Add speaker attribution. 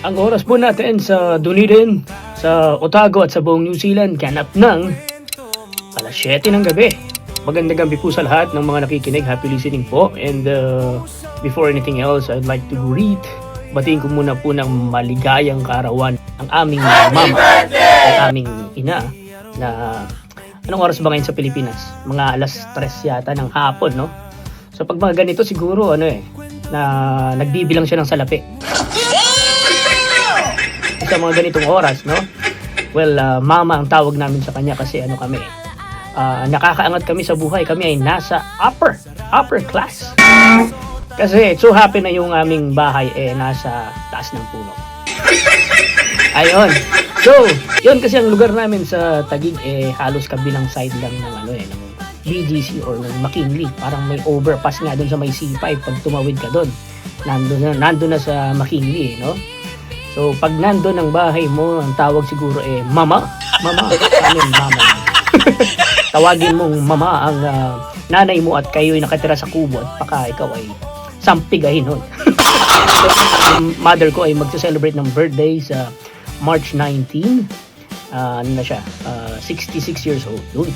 Speaker 1: Ang oras po natin sa Dunedin, sa Otago at sa buong New Zealand, ganap ng alas 7 ng gabi. Magandang gabi po sa lahat ng mga nakikinig. Happy listening po. And before anything else, I'd like to batiin ko muna po ng maligayang kaarawan ang aming mama, ang aming ina, na anong oras ba ngayon sa Pilipinas? Mga alas 3 yata ng hapon, no? So pag mga ganito siguro, na nagbibilang siya ng salapi. Sa mga ganitong oras, no? Well, mama ang tawag namin sa kanya kasi kami, nakakaangat kami sa buhay. Kami ay nasa upper class. Kasi so happy na yung aming bahay nasa taas ng puno. Ayun. So, yun kasi ang lugar namin sa Taguig halos kabilang side lang ng ng BGC or ng McKinley. Parang may overpass nga doon sa may C5 pag tumawid ka doon. Nandun na sa McKinley, no? So, pag nandun ang bahay mo, ang tawag siguro mama. Mama. Mama. Tawagin mong mama ang nanay mo at kayo'y nakatira sa kubo at baka ikaw ay sampigahin nun. So, mother ko ay magsa-celebrate ng birthday sa March 19. 66 years old. Yun.